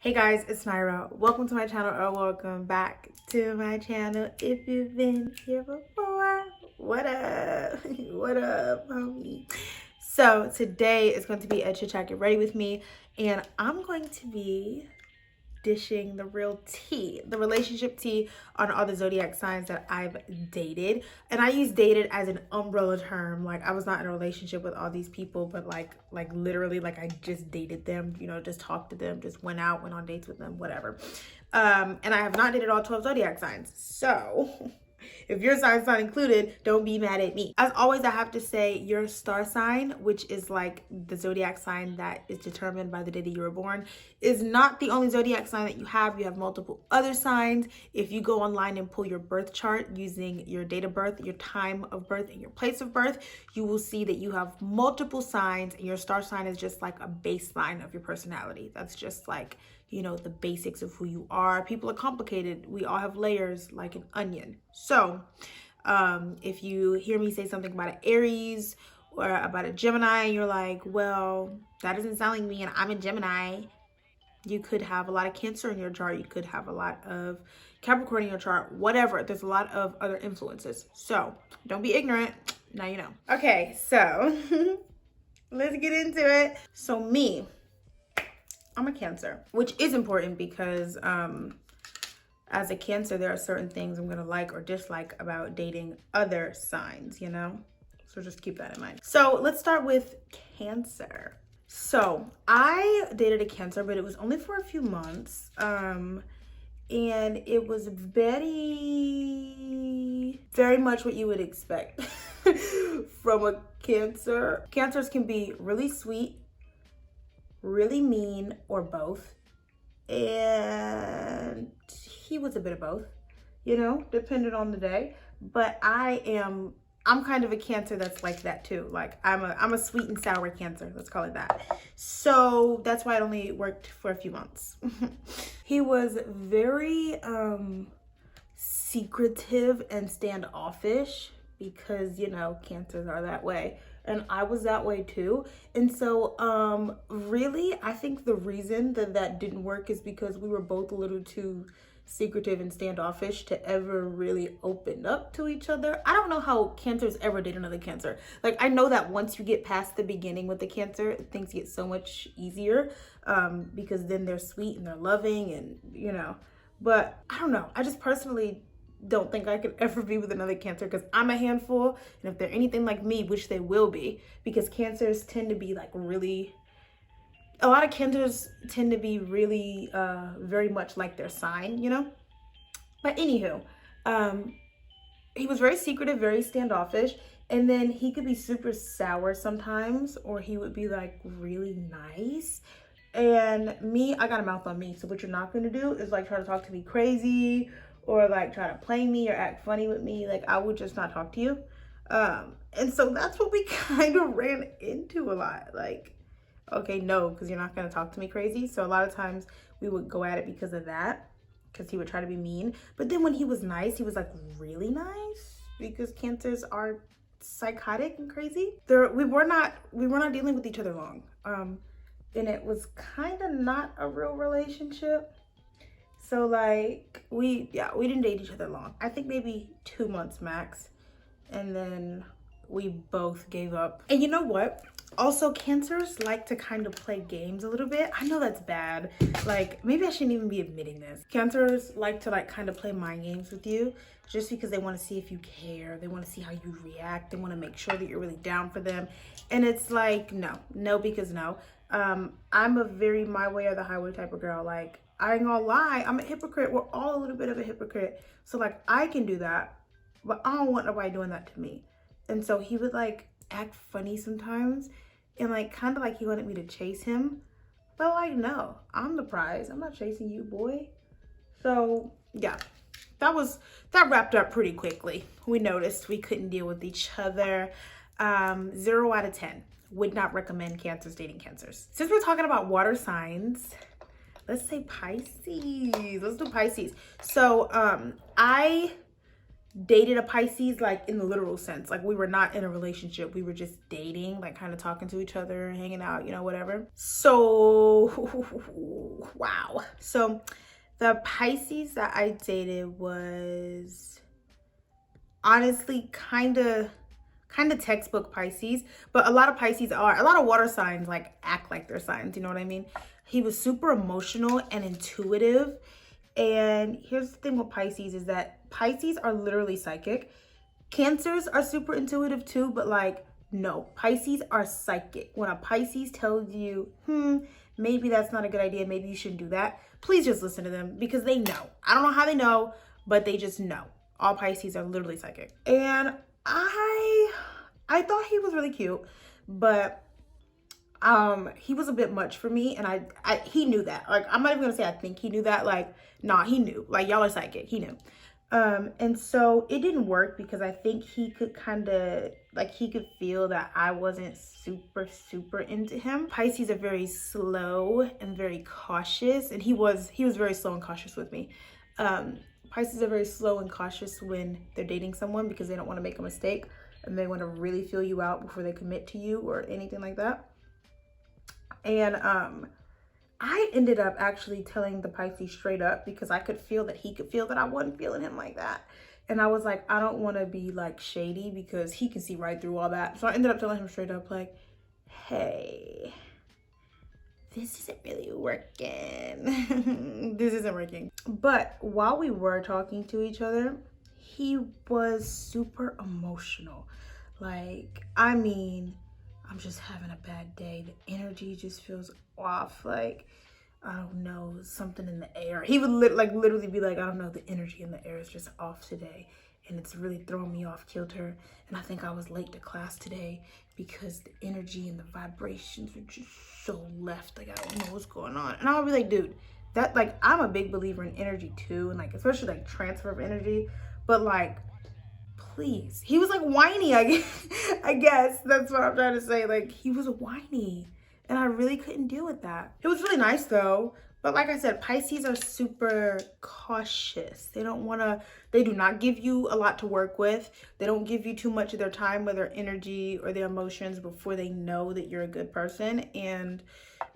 Hey guys, it's Nyra. Welcome to my channel or welcome back to my channel. If you've been here before, what up? What up, homie? So today is going to be a chit chat, get ready with me, and I'm going to be dishing the real tea, the relationship tea on all the zodiac signs that I've dated. And I use dated as an umbrella term. Like I was not in a relationship with all these people, but like literally like I just dated them, you know, just talked to them, just went out, went on dates with them, whatever. And I have not dated all 12 zodiac signs. So if your sign's not included, don't be mad at me. As always, I have to say your star sign, which is like the zodiac sign that is determined by the day that you were born, is not the only zodiac sign that you have. You have multiple other signs. If you go online and pull your birth chart using your date of birth, your time of birth, and your place of birth, you will see that you have multiple signs, and your star sign is just like a baseline of your personality. That's just like, you know, the basics of who you are. People are complicated. We all have layers like an onion. So if you hear me say something about an Aries or about a Gemini, and you're like, well, that doesn't sound like me and I'm a Gemini. You could have a lot of Cancer in your chart. You could have a lot of Capricorn in your chart, whatever. There's a lot of other influences. So don't be ignorant. Now you know. Okay, so let's get into it. So me, I'm a Cancer, which is important because as a Cancer, there are certain things I'm gonna like or dislike about dating other signs, you know? So just keep that in mind. So let's start with Cancer. So I dated a Cancer, but it was only for a few months. And it was very much what you would expect from a Cancer. Cancers can be really sweet, really mean, or both. And he was a bit of both, you know, depending on the day. But I'm kind of a Cancer that's like that too. Like I'm a sweet and sour Cancer, let's call it that. So that's why it only worked for a few months. He was very secretive and standoffish because, you know, Cancers are that way. And I was that way too. And so really, I think the reason that didn't work is because we were both a little too secretive and standoffish to ever really open up to each other. I don't know how Cancers ever date another Cancer. Like I know that once you get past the beginning with the Cancer, things get so much easier because then they're sweet and they're loving and, you know, but I don't know. I just personally don't think I could ever be with another Cancer because I'm a handful, and if they're anything like me, which they will be, because Cancers tend to be like really, a lot of Cancers tend to be really very much like their sign, you know. But anywho, he was very secretive, very standoffish, and then he could be super sour sometimes, or he would be like really nice. And me, I got a mouth on me, so what you're not going to do is like try to talk to me crazy or like try to play me or act funny with me. Like I would just not talk to you. And so that's what we kind of ran into a lot. Like, okay, no, because you're not going to talk to me crazy. So a lot of times we would go at it because of that, because he would try to be mean. But then when he was nice, he was like really nice, because Cancers are psychotic and crazy. We were not dealing with each other long. And it was kind of not a real relationship. So like we didn't date each other long. I think maybe 2 months max. And then we both gave up. And you know what? Also, Cancers like to kind of play games a little bit. I know that's bad. Like maybe I shouldn't even be admitting this. Cancers like to like kind of play mind games with you just because they want to see if you care. They want to see how you react. They want to make sure that you're really down for them. And it's like, no, because no. I'm a very my way or the highway type of girl. Like I ain't gonna lie, I'm a hypocrite. We're all a little bit of a hypocrite. So like I can do that, but I don't want nobody doing that to me. And so he would like act funny sometimes and like kind of like he wanted me to chase him. But like, no, I'm the prize. I'm not chasing you, boy. So yeah, that wrapped up pretty quickly. We noticed we couldn't deal with each other. 0 out of 10. Would not recommend Cancers dating Cancers. Since we're talking about water signs, let's say Pisces. Let's do Pisces. So I dated a Pisces, like in the literal sense. Like we were not in a relationship. We were just dating, like kind of talking to each other, hanging out, you know, whatever. So, wow. So the Pisces that I dated was honestly kind of textbook Pisces, but a lot of water signs like act like they're signs, you know what I mean? He was super emotional and intuitive. And here's the thing with Pisces is that Pisces are literally psychic. Cancers are super intuitive too, but like, no, Pisces are psychic. When a Pisces tells you, maybe that's not a good idea, maybe you shouldn't do that, please just listen to them because they know. I don't know how they know, but they just know. All Pisces are literally psychic. And I thought he was really cute, but he was a bit much for me, and he knew that. Like, I'm not even gonna say I think he knew that. Like, nah, he knew. Like, y'all are psychic. He knew. And so it didn't work because I think he could he could feel that I wasn't super into him. Pisces are very slow and very cautious, and he was very slow and cautious with me. Pisces are very slow and cautious when they're dating someone because they don't want to make a mistake and they want to really feel you out before they commit to you or anything like that. And I ended up actually telling the Pisces straight up because I could feel that he could feel that I wasn't feeling him like that. And I was like, I don't want to be like shady because he can see right through all that. So I ended up telling him straight up like, hey, this isn't really working. This isn't working. But while we were talking to each other, he was super emotional. Like, I mean, I'm just having a bad day. The energy just feels off. Like, I don't know, something in the air. He would literally be like, I don't know, the energy in the air is just off today. And it's really throwing me off kilter. And I think I was late to class today because the energy and the vibrations are just so left. Like, I don't know what's going on. And I'll be like, dude, that, like, I'm a big believer in energy too. And like, especially like transfer of energy. But like, please. He was like whiny, I guess. That's what I'm trying to say. Like, he was whiny. And I really couldn't deal with that. It was really nice though. But like I said, Pisces are super cautious. They do not give you a lot to work with. They don't give you too much of their time or their energy or their emotions before they know that you're a good person. And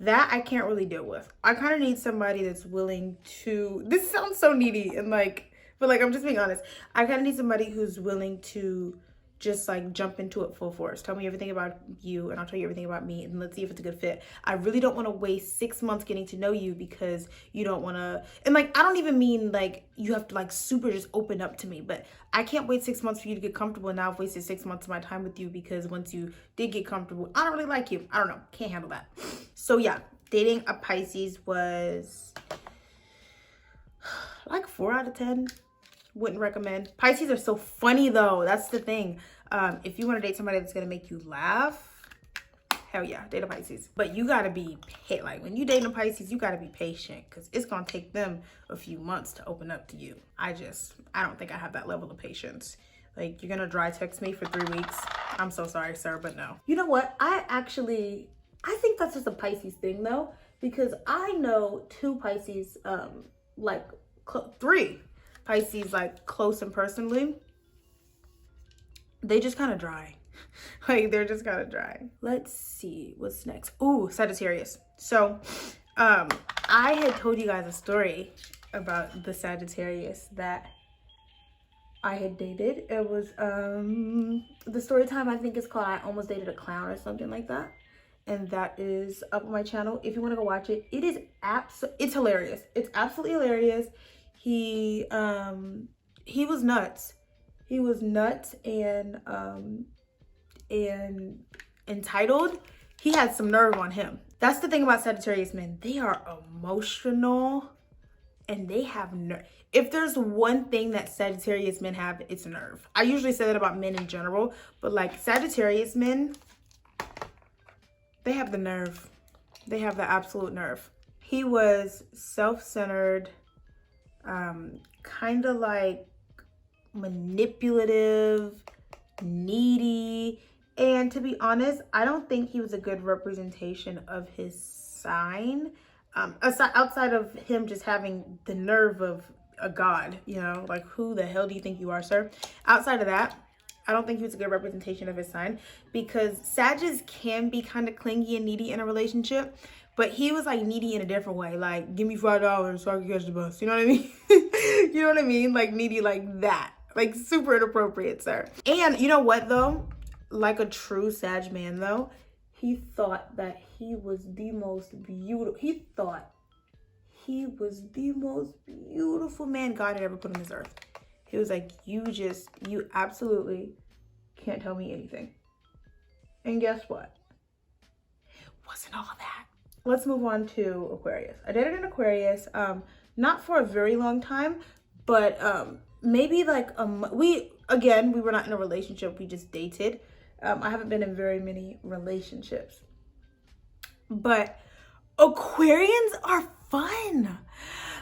that I can't really deal with. I kind of need somebody that's willing to, this sounds so needy and like, but like, I'm just being honest. I kind of need somebody who's willing to just like jump into it full force. Tell me everything about you and I'll tell you everything about me and let's see if it's a good fit. I really don't want to waste 6 months getting to know you because you don't want to, and like, I don't even mean like you have to like super just open up to me, but I can't wait 6 months for you to get comfortable. And now I've wasted 6 months of my time with you because once you did get comfortable, I don't really like you. I don't know, can't handle that. So yeah, dating a Pisces was like 4 out of 10. Wouldn't recommend. Pisces are so funny though. That's the thing. If you want to date somebody that's gonna make you laugh, hell yeah, date a Pisces. But you gotta be like when you date a Pisces, you gotta be patient because it's gonna take them a few months to open up to you. I don't think I have that level of patience. Like, you're gonna dry text me for 3 weeks. I'm so sorry, sir, but no. You know what? I think that's just a Pisces thing though, because I know 2 Pisces, like 3 Pisces, like close and personally, they just kind of dry. Like, they're just kind of dry. Let's see what's next. Ooh, Sagittarius. So I had told you guys a story about the Sagittarius that I had dated. It was the story time, I think it's called I Almost Dated a Clown or something like that, and that is up on my channel if you want to go watch it. It's hilarious. It's absolutely hilarious. He was nuts. He was nuts and entitled. He had some nerve on him. That's the thing about Sagittarius men. They are emotional and they have nerve. If there's one thing that Sagittarius men have, it's nerve. I usually say that about men in general, but like Sagittarius men, they have the nerve. They have the absolute nerve. He was self-centered, kind of like manipulative, needy, and to be honest, I don't think he was a good representation of his sign. Outside of him just having the nerve of a god, you know, like who the hell do you think you are, sir? Outside of that, I don't think he was a good representation of his sign, because Sagittarius can be kind of clingy and needy in a relationship, but he was like needy in a different way. Like, give me $5 so I can catch the bus. You know what I mean? You know what I mean? Like needy like that. Like super inappropriate, sir. And you know what though? Like a true Sag man though, he thought that he was the most beautiful. He thought he was the most beautiful man God had ever put on this earth. He was like, you absolutely can't tell me anything. And guess what? Wasn't all that. Let's move on to Aquarius. I dated an Aquarius, not for a very long time, but maybe like we were not in a relationship, we just dated. I haven't been in very many relationships, but Aquarians are fun.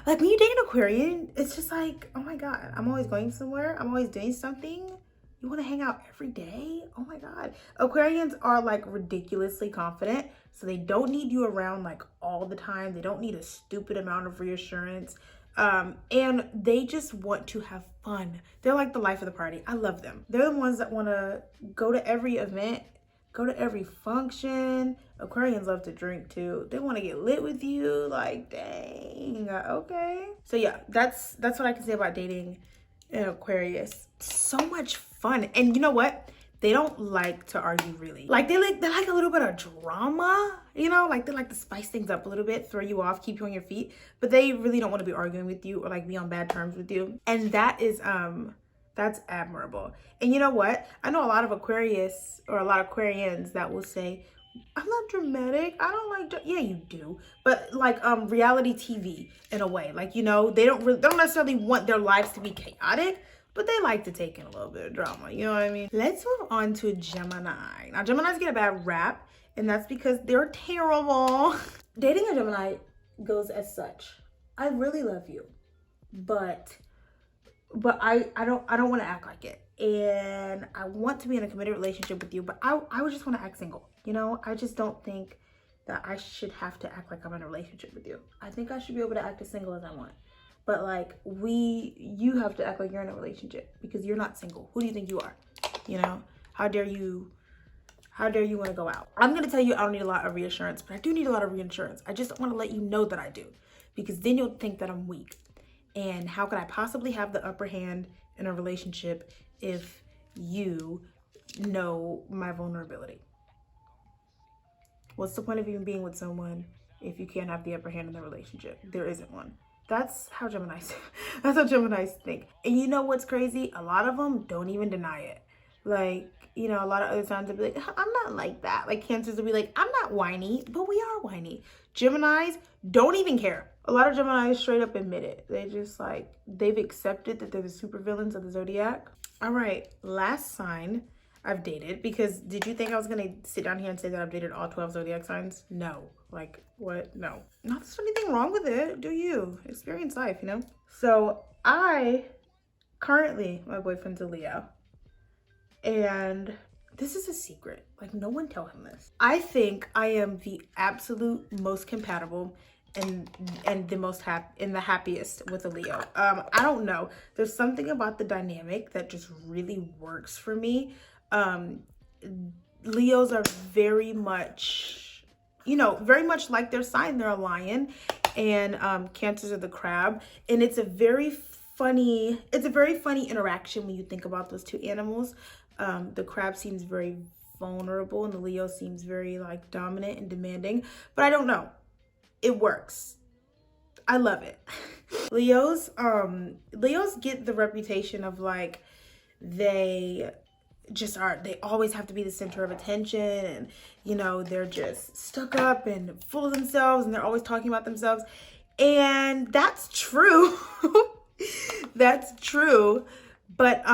Like when you date an Aquarian, it's just like, oh my God, I'm always going somewhere. I'm always doing something. You want to hang out every day? Oh my God. Aquarians are like ridiculously confident. So they don't need you around like all the time. They don't need a stupid amount of reassurance. And they just want to have fun. They're like the life of the party. I love them. They're the ones that want to go to every event, go to every function. Aquarians love to drink too. They want to get lit with you. Like, dang, okay. So yeah, that's what I can say about dating an Aquarius. So much fun. And you know what? They don't like to argue really. Like they like a little bit of drama, you know, like they like to spice things up a little bit, throw you off, keep you on your feet, but they really don't want to be arguing with you or like be on bad terms with you. And that is that's admirable. And you know what? I know a lot of Aquarius or a lot of Aquarians that will say, I'm not dramatic. I don't like, yeah, you do. But like reality TV in a way, like, you know, they don't necessarily want their lives to be chaotic, but they like to take in a little bit of drama. You know what I mean? Let's move on to Gemini. Now, Geminis get a bad rap, and that's because they're terrible. Dating a Gemini goes as such. I really love you, but I don't want to act like it. And I want to be in a committed relationship with you, but I would just want to act single. You know, I just don't think that I should have to act like I'm in a relationship with you. I think I should be able to act as single as I want. But like you have to act like you're in a relationship because you're not single. Who do you think you are? You know, how dare you want to go out? I'm going to tell you I don't need a lot of reassurance, but I do need a lot of reassurance. I just want to let you know that I do, because then you'll think that I'm weak. And how could I possibly have the upper hand in a relationship if you know my vulnerability? What's the point of even being with someone if you can't have the upper hand in the relationship? There isn't one. That's how Geminis think. And you know what's crazy? A lot of them don't even deny it. Like, you know, a lot of other times they'll be like, I'm not like that. Like Cancers will be like, I'm not whiny, but we are whiny. Geminis don't even care. A lot of Geminis straight up admit it. They just like, they've accepted that they're the supervillains of the Zodiac. All right, last sign I've dated, because did you think I was gonna sit down here and say that I've dated all 12 Zodiac signs? No. Like, what? No. Not there's anything wrong with it. Do you? Experience life, you know? So my boyfriend's a Leo. And this is a secret. Like, no one tell him this. I think I am the absolute most compatible and the happiest with a Leo. I don't know. There's something about the dynamic that just really works for me. Leos are very much, you know, very much like their sign. They're a lion, and Cancers are the crab. And it's a very funny interaction when you think about those two animals. The crab seems very vulnerable and the Leo seems very like dominant and demanding, but I don't know. It works. I love it. Leos get the reputation of like, they always have to be the center of attention, and you know, they're just stuck up and full of themselves, and they're always talking about themselves. And that's true. That's true. But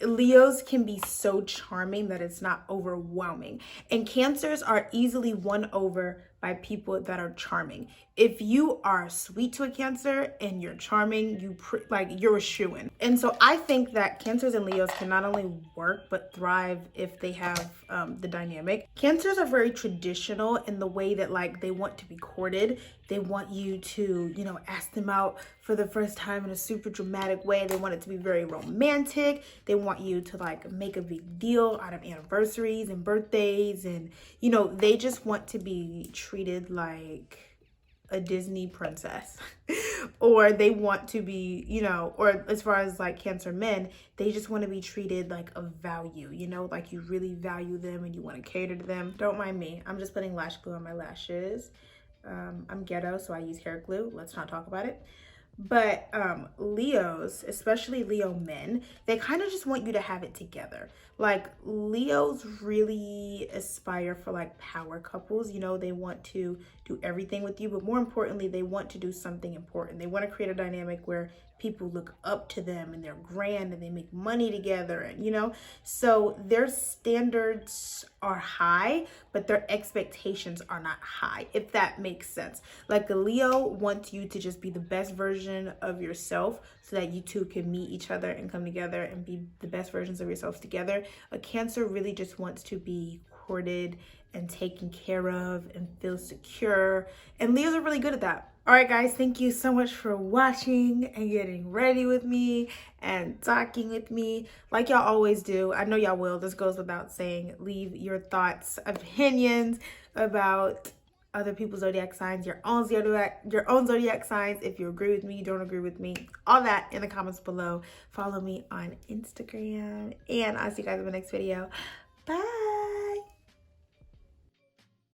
Leos can be so charming that it's not overwhelming. And Cancers are easily won over by people that are charming. If you are sweet to a Cancer and you're charming, you're a shoo-in. And so I think that Cancers and Leos can not only work but thrive if they have the dynamic. Cancers are very traditional in the way that like they want to be courted. They want you to, you know, ask them out for the first time in a super dramatic way. They want it to be very romantic. They want you to like make a big deal out of anniversaries and birthdays, and you know, they just want to be treated like a Disney princess. Or they want to be, you know, or as far as like Cancer men, they just want to be treated like a value, you know, like you really value them and you want to cater to them. Don't mind me, I'm just putting lash glue on my lashes. I'm ghetto, so I use hair glue. Let's not talk about it. But Leos, especially Leo men, they kind of just want you to have it together. Like Leos really aspire for like power couples, you know, they want to do everything with you, but more importantly, they want to do something important. They want to create a dynamic where people look up to them and they're grand and they make money together, and you know, so their standards are high, but their expectations are not high, if that makes sense. Like a Leo wants you to just be the best version of yourself so that you two can meet each other and come together and be the best versions of yourselves together. A Cancer really just wants to be courted and taken care of and feel secure, and Leos are really good at that. All right, guys, thank you so much for watching and getting ready with me and talking with me like y'all always do. I know y'all will. This goes without saying. Leave your thoughts, opinions about other people's zodiac signs, your own zodiac signs. If you agree with me, you don't agree with me, all that in the comments below. Follow me on Instagram, and I'll see you guys in the next video. Bye.